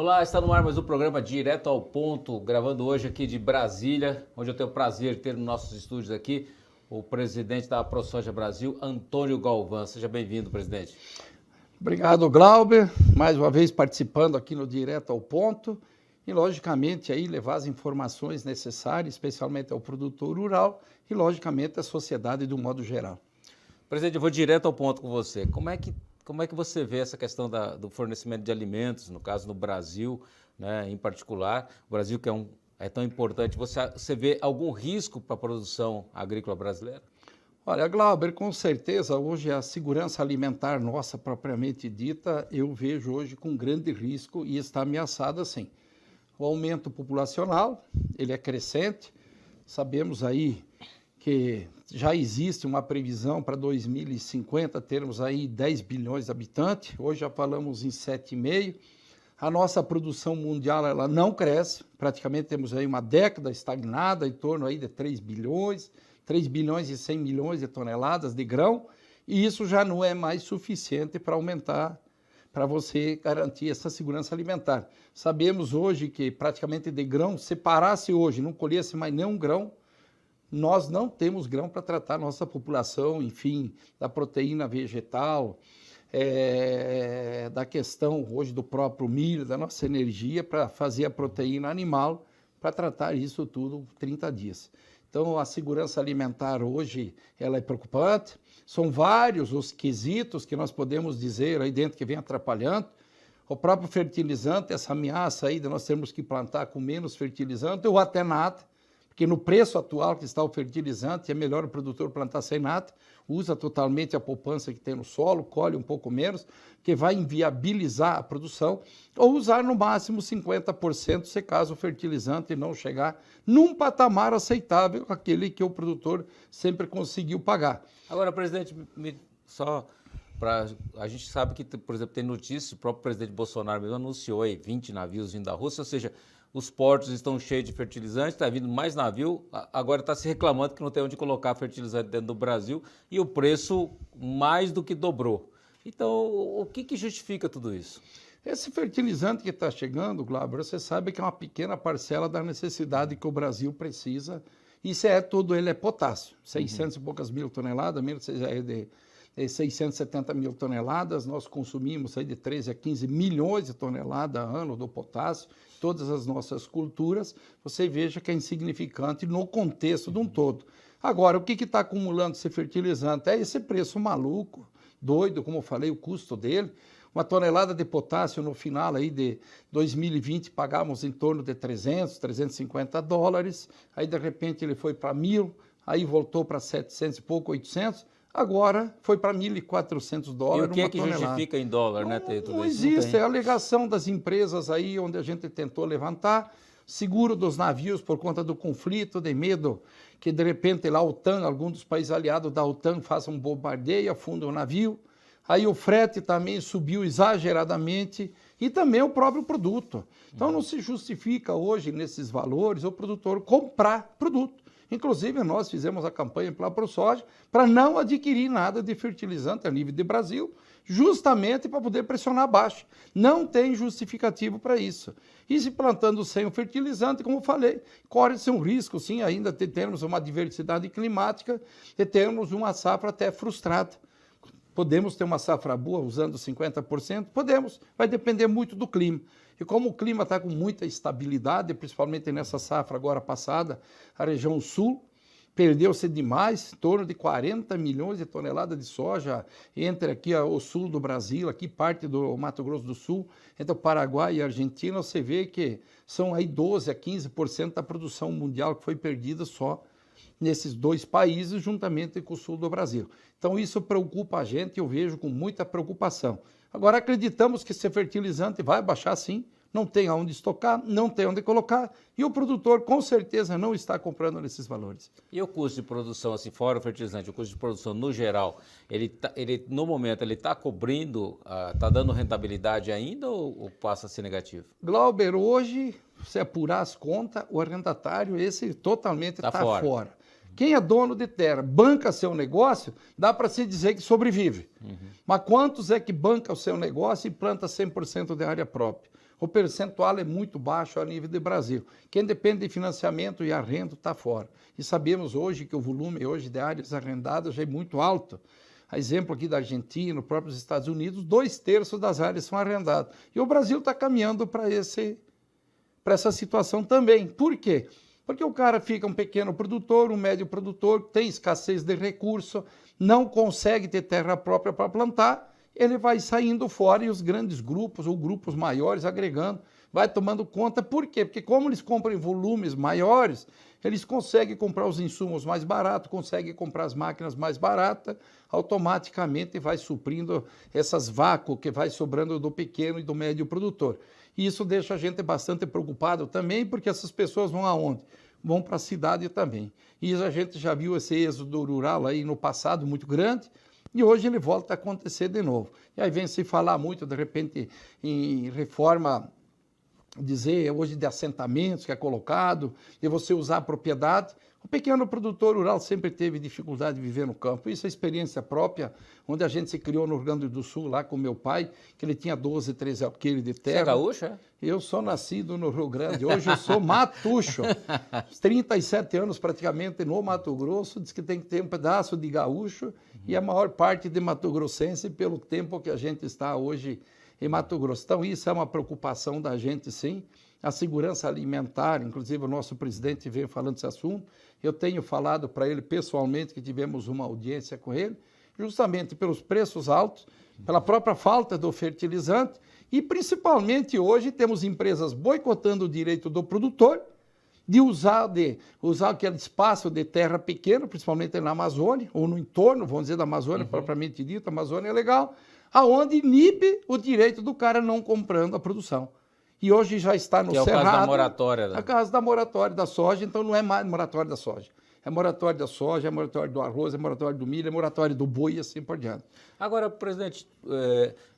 Olá, está no ar mais um programa Direto ao Ponto, gravando hoje aqui de Brasília, onde eu tenho o prazer de ter nos nossos estúdios aqui o presidente da ProSoja Brasil, Antônio Galvão. Seja bem-vindo, presidente. Obrigado, Glauber, mais uma vez participando aqui no Direto ao Ponto e, logicamente, aí levar as informações necessárias, especialmente ao produtor rural e, logicamente, à sociedade de um modo geral. Presidente, eu vou direto ao ponto com você. Como é que você vê essa questão do fornecimento de alimentos, no caso no Brasil, né, em particular, o Brasil que é tão importante, você vê algum risco para a produção agrícola brasileira? Olha, Glauber, com certeza, hoje a segurança alimentar nossa propriamente dita, eu vejo hoje com grande risco e está ameaçada sim. O aumento populacional, ele é crescente, sabemos aí que já existe uma previsão para 2050 termos aí 10 bilhões de habitantes, hoje já falamos em 7,5. A nossa produção mundial ela não cresce, praticamente temos aí uma década estagnada em torno aí de 3 bilhões e 100 milhões de toneladas de grão, e isso já não é mais suficiente para aumentar, para você garantir essa segurança alimentar. Sabemos hoje que praticamente de grão, se parasse hoje, não colhesse mais nenhum grão, nós não temos grão para tratar a nossa população, enfim, da proteína vegetal, da questão hoje do próprio milho, da nossa energia para fazer a proteína animal, para tratar isso tudo 30 dias. Então, a segurança alimentar hoje, ela é preocupante. São vários os quesitos que nós podemos dizer aí dentro que vem atrapalhando. O próprio fertilizante, essa ameaça aí de nós termos que plantar com menos fertilizante ou até nada, porque no preço atual que está o fertilizante, é melhor o produtor plantar sem nada, usa totalmente a poupança que tem no solo, colhe um pouco menos, que vai inviabilizar a produção, ou usar no máximo 50% se caso o fertilizante não chegar num patamar aceitável, aquele que o produtor sempre conseguiu pagar. Agora, presidente, a gente sabe que, por exemplo, tem notícias, o próprio presidente Bolsonaro mesmo anunciou aí 20 navios vindo da Rússia, ou seja, os portos estão cheios de fertilizante, está vindo mais navio, agora está se reclamando que não tem onde colocar fertilizante dentro do Brasil e o preço mais do que dobrou. Então, o que justifica tudo isso? Esse fertilizante que está chegando, Glauber, você sabe que é uma pequena parcela da necessidade que o Brasil precisa, e todo ele é potássio, 600 e poucas mil toneladas, menos de 670 mil toneladas, nós consumimos aí de 13 a 15 milhões de toneladas ano do potássio, todas as nossas culturas, você veja que é insignificante no contexto de um todo. Agora, o que está acumulando esse fertilizante? É esse preço maluco, doido, como eu falei, o custo dele. Uma tonelada de potássio no final aí de 2020 pagamos em torno de 300, 350 dólares, aí de repente ele foi para 1.000, aí voltou para 700 e pouco, 800, agora foi para 1.400 dólares. E o que justifica em dólar, né? Não existe, é a alegação das empresas aí onde a gente tentou levantar, seguro dos navios por conta do conflito, de medo que de repente lá a OTAN, algum dos países aliados da OTAN faça um bombardeio, afunda o navio. Aí o frete também subiu exageradamente e também o próprio produto. Então não se justifica hoje nesses valores o produtor comprar produto. Inclusive nós fizemos a campanha pela ProSoja para não adquirir nada de fertilizante a nível de Brasil, justamente para poder pressionar baixo. Não tem justificativo para isso. E se plantando sem o fertilizante, como eu falei, corre-se um risco sim ainda de termos uma diversidade climática, de termos uma safra até frustrada. Podemos ter uma safra boa usando 50%? Podemos, vai depender muito do clima. E como o clima está com muita estabilidade, principalmente nessa safra agora passada, a região sul perdeu-se demais, em torno de 40 milhões de toneladas de soja entre aqui o sul do Brasil, aqui parte do Mato Grosso do Sul, entre o Paraguai e a Argentina, você vê que são aí 12 a 15% da produção mundial que foi perdida só nesses dois países, juntamente com o sul do Brasil. Então isso preocupa a gente, eu vejo com muita preocupação. Agora acreditamos que esse fertilizante vai baixar sim, não tem aonde estocar, não tem onde colocar, e o produtor com certeza não está comprando nesses valores. E o custo de produção, assim, fora o fertilizante, o custo de produção no geral, no momento ele está cobrindo, está dando rentabilidade ainda ou passa a ser negativo? Glauber, hoje, se apurar as contas, o arrendatário esse totalmente está fora. Quem é dono de terra, banca seu negócio, dá para se dizer que sobrevive. Mas quantos é que banca o seu negócio e planta 100% de área própria? O percentual é muito baixo a nível de Brasil. Quem depende de financiamento e arrendo está fora. E sabemos hoje que o volume hoje de áreas arrendadas já é muito alto. A exemplo aqui da Argentina, nos próprios Estados Unidos, 2/3 das áreas são arrendadas. E o Brasil está caminhando para essa situação também. Por quê? Porque o cara fica um pequeno produtor, um médio produtor, tem escassez de recurso, não consegue ter terra própria para plantar, ele vai saindo fora e os grandes grupos ou grupos maiores agregando, vai tomando conta. Por quê? Porque como eles compram em volumes maiores, eles conseguem comprar os insumos mais baratos, conseguem comprar as máquinas mais baratas, automaticamente vai suprindo essas vácuos que vai sobrando do pequeno e do médio produtor. E isso deixa a gente bastante preocupado também, porque essas pessoas vão aonde? Vão para a cidade também. E a gente já viu esse êxodo rural aí no passado muito grande, e hoje ele volta a acontecer de novo. E aí vem se falar muito, de repente, em reforma, dizer hoje de assentamentos que é colocado, de você usar a propriedade. O pequeno produtor rural sempre teve dificuldade de viver no campo. Isso é experiência própria, onde a gente se criou no Rio Grande do Sul, lá com meu pai, que ele tinha 12, 13 alqueires de terra. Você é gaúcho, é? Eu sou nascido no Rio Grande, hoje eu sou matucho. 37 anos praticamente no Mato Grosso, diz que tem que ter um pedaço de gaúcho e a maior parte de mato-grossense pelo tempo que a gente está hoje em Mato Grosso. Então isso é uma preocupação da gente, sim. A segurança alimentar, inclusive o nosso presidente veio falando desse assunto, eu tenho falado para ele pessoalmente que tivemos uma audiência com ele, justamente pelos preços altos, pela própria falta do fertilizante e principalmente hoje temos empresas boicotando o direito do produtor de usar aquele espaço de terra pequeno, principalmente na Amazônia, ou no entorno, vamos dizer, da Amazônia, propriamente dita, a Amazônia é legal, aonde inibe o direito do cara não comprando a produção. E hoje já está no Cerrado. Que é o caso da moratória. A caso da moratória da soja, então não é mais moratória da soja. É moratória da soja, é moratória do arroz, é moratória do milho, é moratória do boi e assim por diante. Agora, presidente,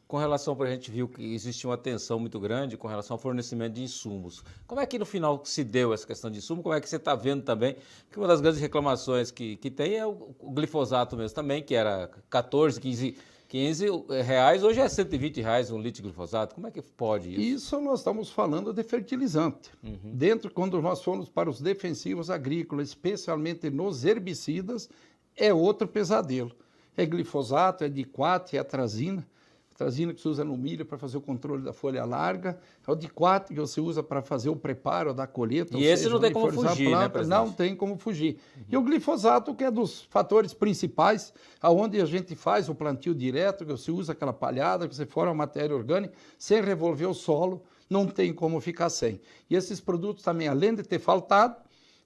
com relação, a gente viu que existe uma tensão muito grande com relação ao fornecimento de insumos. Como é que no final se deu essa questão de insumo? Como é que você está vendo também? Porque uma das grandes reclamações que tem é o glifosato mesmo também, que era 14, 15 reais, hoje é 120 reais um litro de glifosato. Como é que pode isso? Isso nós estamos falando de fertilizante. Quando nós formos para os defensivos agrícolas, especialmente nos herbicidas, é outro pesadelo. É glifosato, é diquato, é atrazina. Atrazina que se usa no milho para fazer o controle da folha larga, é o diquato que você usa para fazer o preparo da colheita. E esse não tem como fugir, né, presidente? Não tem como fugir. E o glifosato, que é dos fatores principais, aonde a gente faz o plantio direto, que você usa aquela palhada, que você forma a matéria orgânica, sem revolver o solo, não tem como ficar sem. E esses produtos também, além de ter faltado,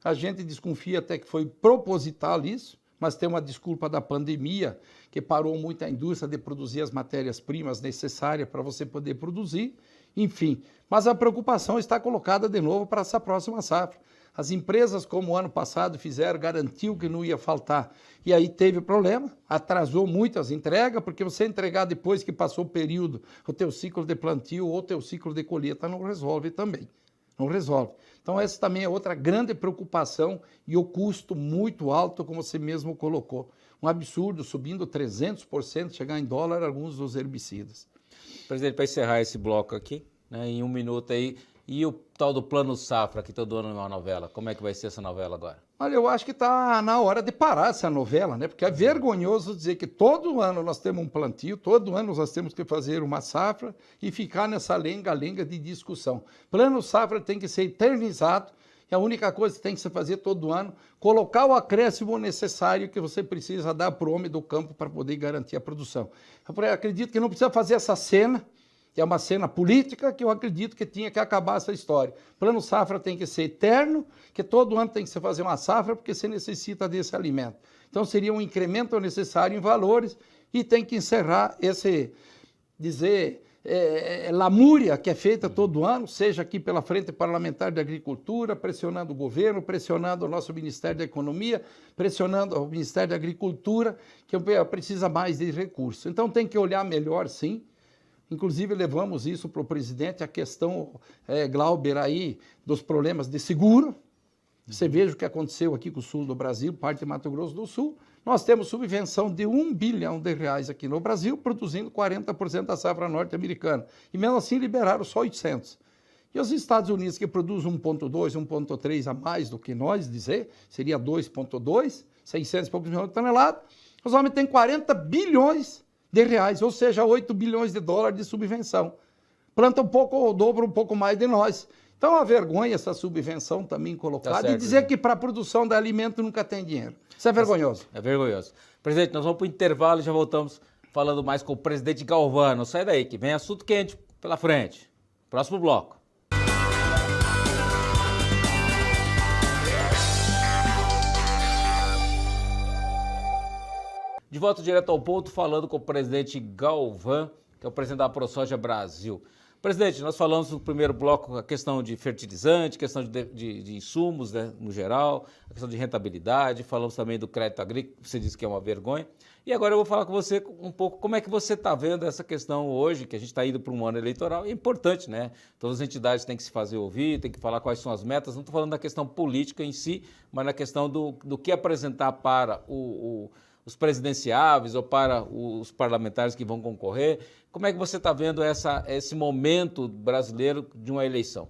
a gente desconfia até que foi proposital isso, mas tem uma desculpa da pandemia, que parou muito a indústria de produzir as matérias-primas necessárias para você poder produzir, enfim. Mas a preocupação está colocada de novo para essa próxima safra. As empresas, como o ano passado fizeram, garantiu que não ia faltar, e aí teve problema, atrasou muito as entregas, porque você entregar depois que passou o período, o teu ciclo de plantio ou o teu ciclo de colheita não resolve também. Não resolve. Então essa também é outra grande preocupação e o custo muito alto, como você mesmo colocou. Um absurdo, subindo 300%, chegar em dólar alguns dos herbicidas. Presidente, para encerrar esse bloco aqui, né, em um minuto aí, e o tal do Plano Safra, que todo ano é uma novela, como é que vai ser essa novela agora? Olha, eu acho que está na hora de parar essa novela, né? Porque é vergonhoso dizer que todo ano nós temos um plantio, todo ano nós temos que fazer uma safra e ficar nessa lenga-lenga de discussão. Plano Safra tem que ser eternizado e a única coisa que tem que se fazer todo ano, colocar o acréscimo necessário que você precisa dar para o homem do campo para poder garantir a produção. Eu acredito que não precisa fazer essa cena, que é uma cena política, que eu acredito que tinha que acabar essa história. Plano Safra tem que ser eterno, que todo ano tem que se fazer uma safra, porque você necessita desse alimento. Então seria um incremento necessário em valores e tem que encerrar esse, lamúria que é feita todo ano, seja aqui pela Frente Parlamentar de Agricultura, pressionando o governo, pressionando o nosso Ministério da Economia, pressionando o Ministério da Agricultura, que precisa mais de recursos. Então tem que olhar melhor, sim. Inclusive, levamos isso para o presidente, a questão, Glauber, aí, dos problemas de seguro. Você veja o que aconteceu aqui com o sul do Brasil, parte de Mato Grosso do Sul, Nós temos subvenção de R$1 bilhão aqui no Brasil, produzindo 40% da safra norte-americana. E mesmo assim liberaram só 800. E os Estados Unidos, que produzem 1,2, 1,3 a mais do que nós, seria 2,2, 600 e poucos milhões de toneladas, os homens têm 40 bilhões de reais, ou seja, 8 bilhões de dólares de subvenção. Planta um pouco, ou dobra um pouco mais de nós. Então, é uma vergonha essa subvenção também colocada e dizer que para a produção de alimento nunca tem dinheiro. Isso é vergonhoso. É vergonhoso. Presidente, nós vamos para o intervalo e já voltamos falando mais com o presidente Galvão. Não sai daí, que vem assunto quente pela frente. Próximo bloco. De volta direto ao ponto, falando com o presidente Galvão, que é o presidente da ProSoja Brasil. Presidente, nós falamos no primeiro bloco a questão de fertilizante, questão de insumos, né, no geral, a questão de rentabilidade, falamos também do crédito agrícola, você disse que é uma vergonha. E agora eu vou falar com você um pouco como é que você está vendo essa questão hoje, que a gente está indo para um ano eleitoral. É importante, né? Todas as entidades têm que se fazer ouvir, têm que falar quais são as metas. Não estou falando da questão política em si, mas na questão do que apresentar para os presidenciáveis ou para os parlamentares que vão concorrer. Como é que você está vendo esse momento brasileiro de uma eleição?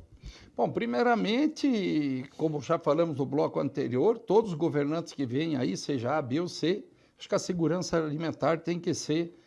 Bom, primeiramente, como já falamos no bloco anterior, todos os governantes que vêm aí, seja A, B ou C, acho que a segurança alimentar tem que ser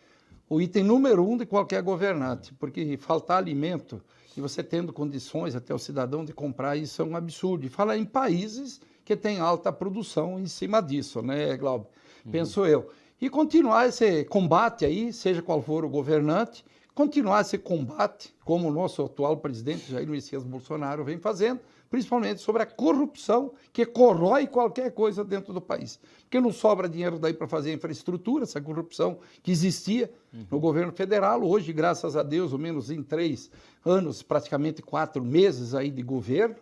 o item número 1 de qualquer governante, porque faltar alimento e você tendo condições até o cidadão de comprar, isso é um absurdo. E falar em países que têm alta produção em cima disso, né, Glauber? Penso eu. E continuar esse combate aí, seja qual for o governante, continuar esse combate, como o nosso atual presidente Jair Messias Bolsonaro vem fazendo, principalmente sobre a corrupção que corrói qualquer coisa dentro do país. Porque não sobra dinheiro daí para fazer infraestrutura, essa corrupção que existia no governo federal. Hoje, graças a Deus, ao menos em 3 anos, praticamente 4 meses aí de governo,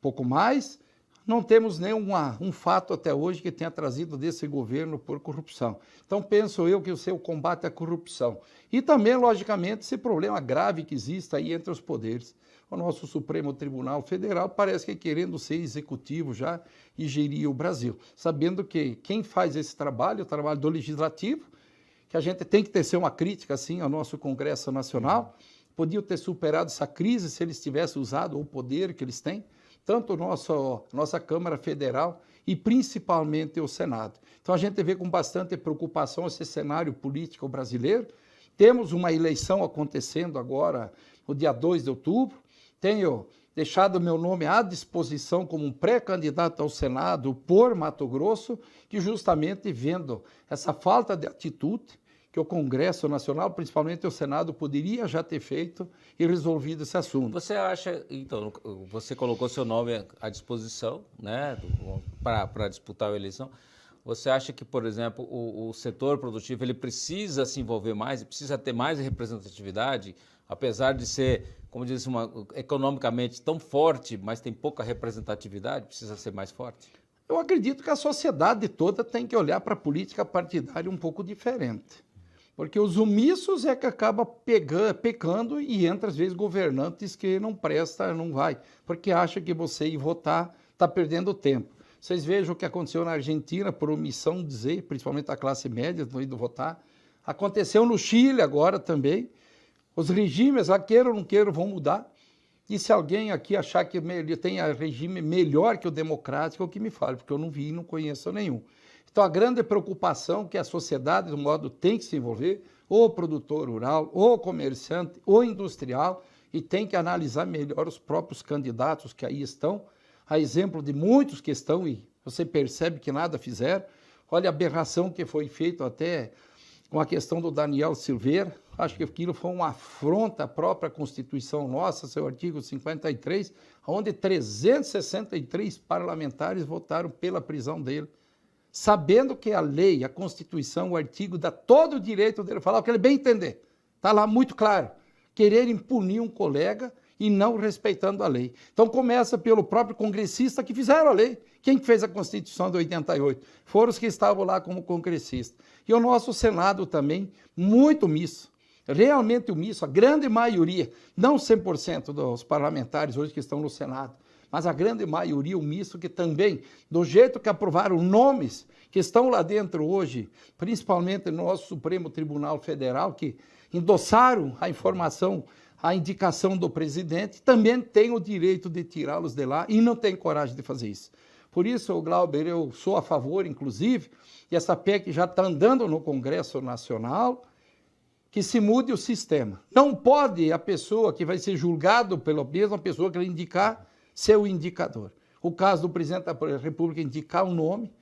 pouco mais, não temos nenhum fato até hoje que tenha trazido desse governo por corrupção. Então, penso eu que o seu combate à corrupção. E também, logicamente, esse problema grave que existe aí entre os poderes. O nosso Supremo Tribunal Federal parece que querendo ser executivo já e gerir o Brasil. Sabendo que quem faz esse trabalho, o trabalho do Legislativo, que a gente tem que tecer uma crítica, assim, ao nosso Congresso Nacional, podiam ter superado essa crise se eles tivessem usado o poder que eles têm, tanto nossa Câmara Federal e principalmente o Senado. Então a gente vê com bastante preocupação esse cenário político brasileiro. Temos uma eleição acontecendo agora, no dia 2 de outubro. Tenho deixado meu nome à disposição como um pré-candidato ao Senado por Mato Grosso, que justamente vendo essa falta de atitude que o Congresso Nacional, principalmente o Senado, poderia já ter feito e resolvido esse assunto. Você acha, então, você colocou seu nome à disposição, né, para disputar a eleição. Você acha que, por exemplo, o setor produtivo ele precisa se envolver mais, precisa ter mais representatividade, apesar de ser, como disse, economicamente tão forte, mas tem pouca representatividade, precisa ser mais forte? Eu acredito que a sociedade toda tem que olhar para a política partidária um pouco diferente. Porque os omissos é que acaba pecando e entra, às vezes, governantes que não presta, não vai. Porque acha que você ir votar está perdendo tempo. Vocês vejam o que aconteceu na Argentina, por omissão principalmente a classe média, não indo votar. Aconteceu no Chile agora também. Os regimes, queira ou não queira, vão mudar. E se alguém aqui achar que tem regime melhor que o democrático, que me fale, porque eu não vi e não conheço nenhum. Então, a grande preocupação que a sociedade, do modo, tem que se envolver, o produtor rural, o comerciante, o industrial, e tem que analisar melhor os próprios candidatos que aí estão, a exemplo de muitos que estão e você percebe que nada fizeram. Olha a aberração que foi feita até com a questão do Daniel Silveira. Acho que aquilo foi uma afronta à própria Constituição nossa, seu artigo 53, onde 363 parlamentares votaram pela prisão dele, sabendo que a lei, a Constituição, o artigo dá todo o direito dele falar o que ele bem entender. Está lá muito claro. Querer impunir um colega e não respeitando a lei. Então começa pelo próprio congressista que fizeram a lei. Quem fez a Constituição de 88? Foram os que estavam lá como congressistas. E o nosso Senado também, muito omisso. Realmente omisso, a grande maioria, não 100% dos parlamentares hoje que estão no Senado, mas a grande maioria omisso que também, do jeito que aprovaram nomes que estão lá dentro hoje, principalmente no nosso Supremo Tribunal Federal, que endossaram a informação, a indicação do presidente, também têm o direito de tirá-los de lá e não têm coragem de fazer isso. Por isso, Glauber, eu sou a favor, inclusive, e essa PEC já está andando no Congresso Nacional, que se mude o sistema. Não pode a pessoa que vai ser julgado pela mesma pessoa que ele indicar ser o indicador. O caso do presidente da República indicar o nome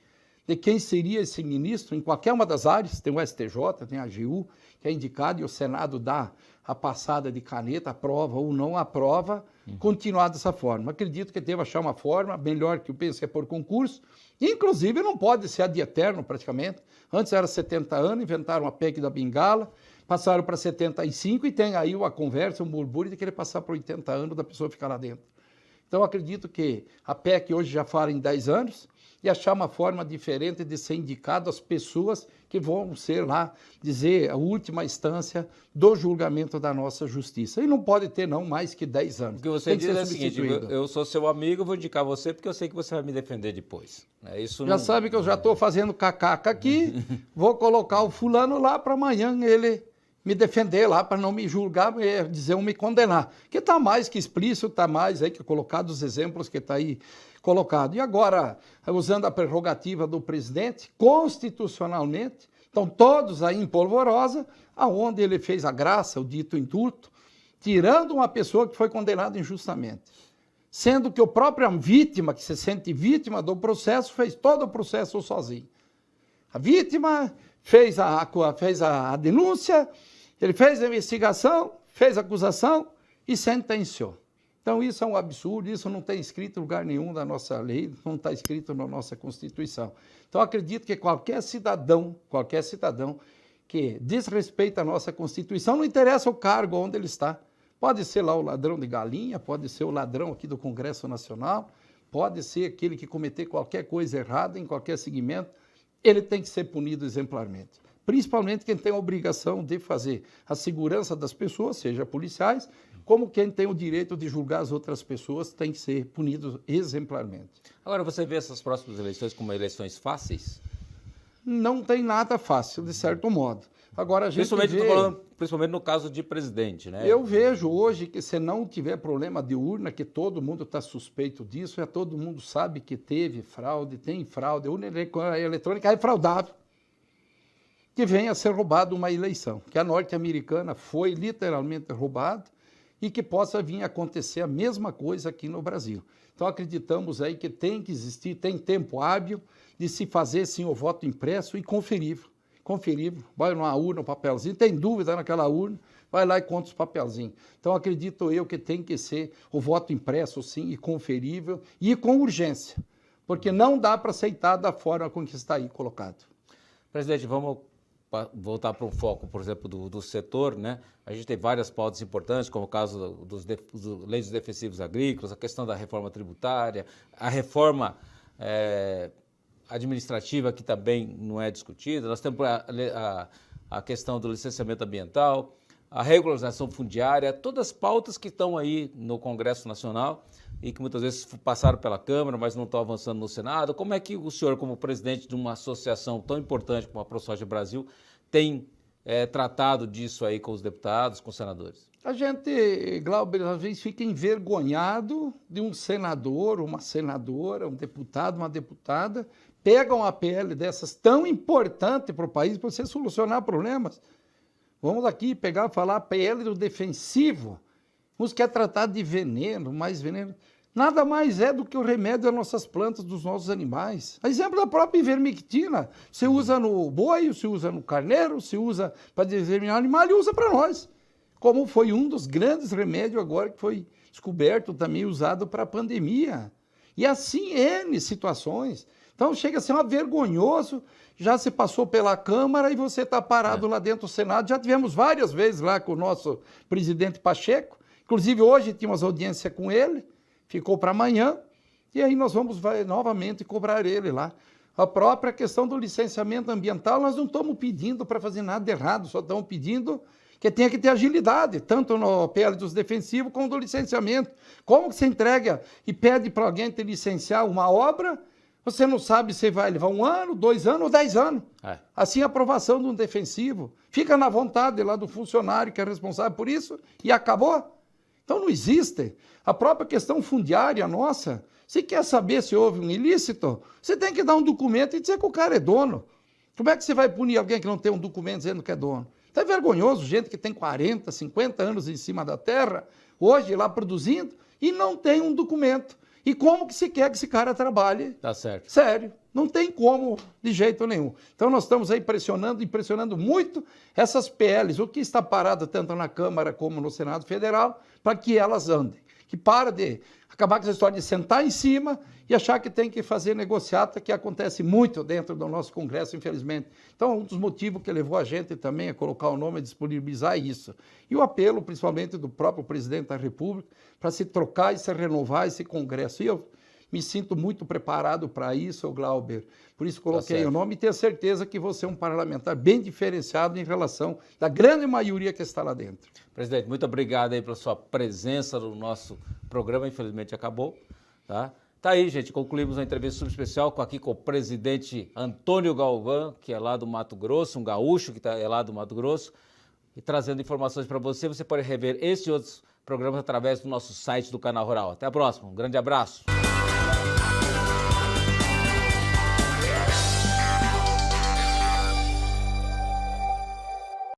de quem seria esse ministro em qualquer uma das áreas, tem o STJ, tem a AGU, que é indicado, e o Senado dá a passada de caneta, aprova ou não aprova, continuar dessa forma. Acredito que deve achar uma forma melhor, que eu penso que é por concurso, inclusive não pode ser ad eterno praticamente. Antes era 70 anos, inventaram a PEC da bengala, passaram para 75 e tem aí uma conversa, um burburinho de querer passar para 80 anos da pessoa ficar lá dentro. Então, acredito que a PEC hoje já fala em 10 anos e achar uma forma diferente de ser indicado as pessoas que vão ser lá, dizer, a última instância do julgamento da nossa justiça. E não pode ter, não, mais que 10 anos. O que você diz é o seguinte, eu sou seu amigo, vou indicar você porque eu sei que você vai me defender depois. Isso já sabe que eu já estou fazendo cacaca aqui, vou colocar o fulano lá para amanhã ele me defender lá, para não me julgar, dizer, me condenar. Que está mais que explícito, está mais aí que colocado os exemplos que está aí colocado. E agora, usando a prerrogativa do presidente, constitucionalmente, estão todos aí em polvorosa, aonde ele fez a graça, o dito indulto, tirando uma pessoa que foi condenada injustamente. Sendo que a própria vítima, que se sente vítima do processo, fez todo o processo sozinho. A vítima fez a denúncia, ele fez a investigação, fez a acusação e sentenciou. Então isso é um absurdo, isso não tem escrito em lugar nenhum da nossa lei, não está escrito na nossa Constituição. Então acredito que qualquer cidadão que desrespeita a nossa Constituição, não interessa o cargo onde ele está. Pode ser lá o ladrão de galinha, pode ser o ladrão aqui do Congresso Nacional, pode ser aquele que cometer qualquer coisa errada em qualquer segmento, ele tem que ser punido exemplarmente. Principalmente quem tem a obrigação de fazer a segurança das pessoas, seja policiais, como quem tem o direito de julgar as outras pessoas, tem que ser punido exemplarmente. Agora, você vê essas próximas eleições como eleições fáceis? Não tem nada fácil, de certo modo. Agora, a gente principalmente no caso de presidente, né? Eu vejo hoje que se não tiver problema de urna, que todo mundo está suspeito disso, todo mundo sabe que teve fraude, tem fraude, a urna eletrônica é fraudável, que venha a ser roubada uma eleição, que a norte-americana foi literalmente roubada e que possa vir a acontecer a mesma coisa aqui no Brasil. Então acreditamos aí que tem que existir, tem tempo hábil de se fazer sim o voto impresso e conferível. Vai numa urna, um papelzinho, tem dúvida naquela urna, vai lá e conta os papelzinhos. Então acredito eu que tem que ser o voto impresso sim e conferível e com urgência, porque não dá para aceitar da forma com que está aí colocado. Presidente, vamos voltar para um foco, por exemplo, do setor, né? A gente tem várias pautas importantes, como o caso dos leis defensivos agrícolas, a questão da reforma tributária, a reforma administrativa que também não é discutida, nós temos a questão do licenciamento ambiental, a regularização fundiária, todas as pautas que estão aí no Congresso Nacional e que muitas vezes passaram pela Câmara, mas não estão avançando no Senado. Como é que o senhor, como presidente de uma associação tão importante como a ProSoja Brasil, tem tratado disso aí com os deputados, com os senadores? A gente, Glauber, às vezes fica envergonhado de um senador, uma senadora, um deputado, uma deputada, pegam uma PL dessas tão importante para o país para você solucionar problemas. Vamos aqui pegar, falar PL do defensivo. Uns quer tratar de veneno, mais veneno. Nada mais é do que o remédio das nossas plantas, dos nossos animais. A exemplo da própria ivermectina. Você usa no boi, você usa no carneiro, você usa para determinar o animal e usa para nós. Como foi um dos grandes remédios agora que foi descoberto, também usado para a pandemia. E assim, N situações. Então chega a ser vergonhoso, já se passou pela Câmara e você está parado lá dentro do Senado. Já tivemos várias vezes lá com o nosso presidente Pacheco, inclusive hoje tínhamos audiência com ele, ficou para amanhã, e aí nós vamos novamente cobrar ele lá. A própria questão do licenciamento ambiental, nós não estamos pedindo para fazer nada errado, só estamos pedindo que tenha que ter agilidade, tanto no PL dos defensivos como do licenciamento. Como que você entrega e pede para alguém te licenciar uma obra, Você não sabe se vai levar 1 ano, 2 anos ou 10 anos. Assim, a aprovação de um defensivo. Fica na vontade lá do funcionário que é responsável por isso e acabou. Então não existe. A própria questão fundiária nossa, se quer saber se houve um ilícito, você tem que dar um documento e dizer que o cara é dono. Como é que você vai punir alguém que não tem um documento dizendo que é dono? Então é vergonhoso, gente que tem 40, 50 anos em cima da terra, hoje lá produzindo, e não tem um documento. E como que se quer que esse cara trabalhe? Tá certo. Sério, não tem como de jeito nenhum. Então nós estamos aí impressionando muito essas PLs, o que está parado tanto na Câmara como no Senado Federal, para que elas andem. Que para de acabar com essa história de sentar em cima e achar que tem que fazer negociata, que acontece muito dentro do nosso Congresso, infelizmente. Então, um dos motivos que levou a gente também a colocar o nome e disponibilizar isso. E o apelo, principalmente, do próprio presidente da República, para se trocar e se renovar esse Congresso. E eu me sinto muito preparado para isso, Glauber. Por isso coloquei o nome e tenho certeza que você é um parlamentar bem diferenciado em relação da grande maioria que está lá dentro. Presidente, muito obrigado aí pela sua presença no nosso programa. Infelizmente acabou, tá? Tá aí, gente, concluímos uma entrevista subespecial aqui com o presidente Antônio Galvão, que é lá do Mato Grosso, um gaúcho que é lá do Mato Grosso, e trazendo informações para você. Você pode rever esse e outros programas através do nosso site do Canal Rural. Até a próxima, um grande abraço.